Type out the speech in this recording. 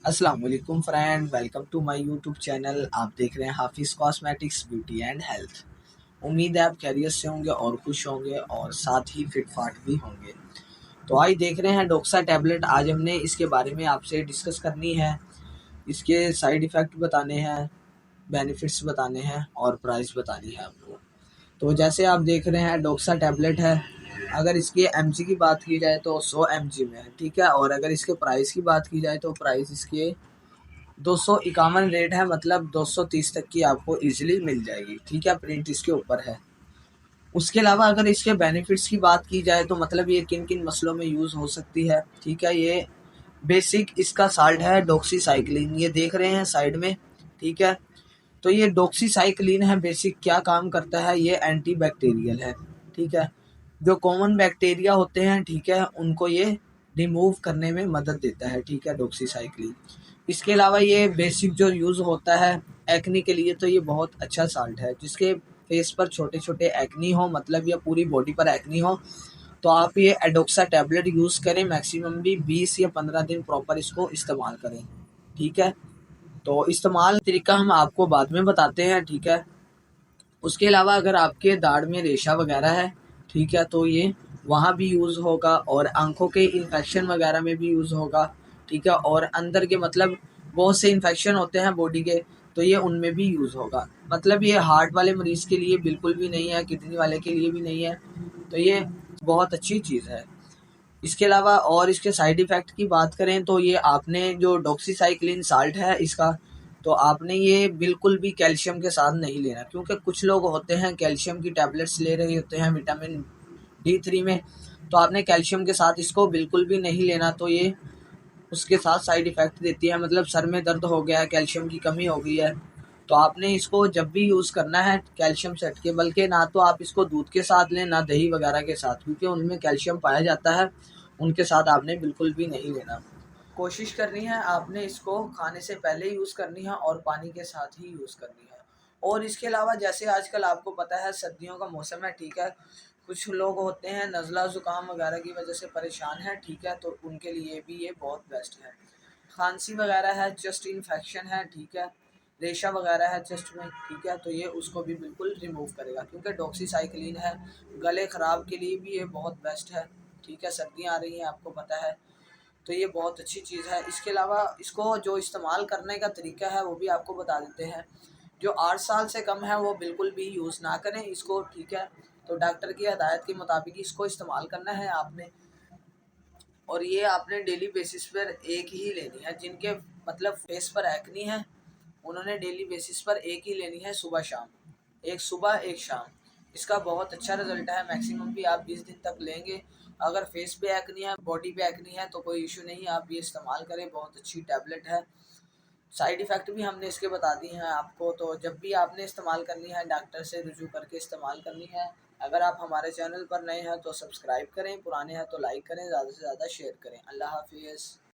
अस्सलाम वालेकुम friend, welcome to my YouTube channel. आप देख रहे हैं हाफिज़ कॉस्मेटिक्स ब्यूटी एंड हेल्थ। उम्मीद है आप खैरियत से होंगे और खुश होंगे और साथ ही फिट फाट भी होंगे। तो आज देख रहे हैं डोक्सा टैबलेट। आज हमने इसके बारे में आपसे डिस्कस करनी है, इसके साइड इफ़ेक्ट बताने हैं, बेनिफिट्स बताने हैं और प्राइस बतानी है आपको। तो जैसे आप देख रहे हैं डोक्सा टैबलेट है। अगर इसकी एमजी की बात की जाए तो 100 एमजी में है, ठीक है। और अगर इसके प्राइस की बात की जाए तो प्राइस इसके 251 रेट है, मतलब 230 तक की आपको इजीली मिल जाएगी, ठीक है। प्रिंट इसके ऊपर है। उसके अलावा अगर इसके बेनिफिट्स की बात की जाए तो मतलब ये किन किन मसलों में यूज़ हो सकती है, ठीक है। ये बेसिक इसका साल्ट है डॉक्सीसाइक्लिन, ये देख रहे हैं साइड में, ठीक है। तो ये डॉक्सीसाइक्लिन है। बेसिक क्या काम करता है, ये एंटी बैक्टीरियल है, ठीक है। जो कॉमन बैक्टीरिया होते हैं, ठीक है, उनको ये रिमूव करने में मदद देता है, ठीक है, डॉक्सीसाइक्लिन। इसके अलावा ये बेसिक जो यूज़ होता है एक्नी के लिए, तो ये बहुत अच्छा साल्ट है। जिसके फेस पर छोटे छोटे एक्नी हो, मतलब या पूरी बॉडी पर एक्नी हो, तो आप ये एडोक्सा टैबलेट यूज़ करें। मैक्सिमम भी 20 या 15 दिन प्रॉपर इसको इस्तेमाल करें, ठीक है। तो इस्तेमाल तरीका हम आपको बाद में बताते हैं, ठीक है। उसके अलावा अगर आपके दाढ़ में रेशा वगैरह है, ठीक है, तो ये वहाँ भी यूज़ होगा और आंखों के इन्फेक्शन वगैरह में भी यूज़ होगा, ठीक है। और अंदर के मतलब बहुत से इन्फेक्शन होते हैं बॉडी के, तो ये उनमें भी यूज़ होगा। मतलब ये हार्ट वाले मरीज़ के लिए बिल्कुल भी नहीं है, किडनी वाले के लिए भी नहीं है। तो ये बहुत अच्छी चीज़ है। इसके अलावा और इसके साइड इफ़ेक्ट की बात करें तो ये आपने जो डॉक्सीसाइक्लिन साल्ट है इसका, तो आपने ये बिल्कुल भी कैल्शियम के साथ नहीं लेना, क्योंकि कुछ लोग होते हैं कैल्शियम की टैबलेट्स ले रहे होते हैं विटामिन D3 में। तो आपने कैल्शियम के साथ इसको बिल्कुल भी नहीं लेना। तो ये उसके साथ साइड इफ़ेक्ट देती है, मतलब सर में दर्द हो गया है, कैल्शियम की कमी हो गई है, तो आपने इसको जब भी यूज़ करना है कैल्शियम से हट के, बल्कि ना तो आप इसको दूध के साथ लें ना दही वगैरह के साथ, क्योंकि उनमें कैल्शियम पाया जाता है। उनके साथ आपने बिल्कुल भी नहीं लेना। कोशिश करनी है आपने इसको खाने से पहले यूज़ करनी है और पानी के साथ ही यूज़ करनी है। और इसके अलावा जैसे आजकल आपको पता है सर्दियों का मौसम है, ठीक है। कुछ लोग होते हैं नज़ला ज़ुकाम वगैरह की वजह से परेशान है, ठीक है, तो उनके लिए भी ये बहुत बेस्ट है। खांसी वगैरह है, चेस्ट इन्फेक्शन है, ठीक है, रेशा वगैरह है चेस्ट में, ठीक है, तो ये उसको भी बिल्कुल रिमूव करेगा, क्योंकि डॉक्सीसाइक्लिन है। गले ख़राब के लिए भी ये बहुत बेस्ट है, ठीक है। सर्दियाँ आ रही हैं, आपको पता है, तो ये बहुत अच्छी चीज़ है। इसके अलावा इसको जो इस्तेमाल करने का तरीका है वो भी आपको बता देते हैं। जो 8 साल से कम है वो बिल्कुल भी यूज़ ना करें इसको, ठीक है। तो डॉक्टर की हदायत के मुताबिक इसको इस्तेमाल करना है आपने। और ये आपने डेली बेसिस पर एक ही लेनी है। जिनके मतलब फेस पर एक्नी है, उन्होंने डेली बेसिस पर एक ही लेनी है, सुबह शाम। एक सुबह एक शाम। इसका बहुत अच्छा रिजल्ट है। मैक्सिमम भी आप 20 दिन तक लेंगे। अगर फेस पे एक्नी है, बॉडी पे एक्नी है, तो कोई इशू नहीं, आप ये इस्तेमाल करें, बहुत अच्छी टैबलेट है। साइड इफ़ेक्ट भी हमने इसके बता दिए हैं आपको। तो जब भी आपने इस्तेमाल करनी है डॉक्टर से रुजू करके इस्तेमाल करनी है। अगर आप हमारे चैनल पर नए हैं तो सब्सक्राइब करें, पुराने हैं तो लाइक करें, ज़्यादा से ज़्यादा शेयर करें। अल्लाह हाफिज़।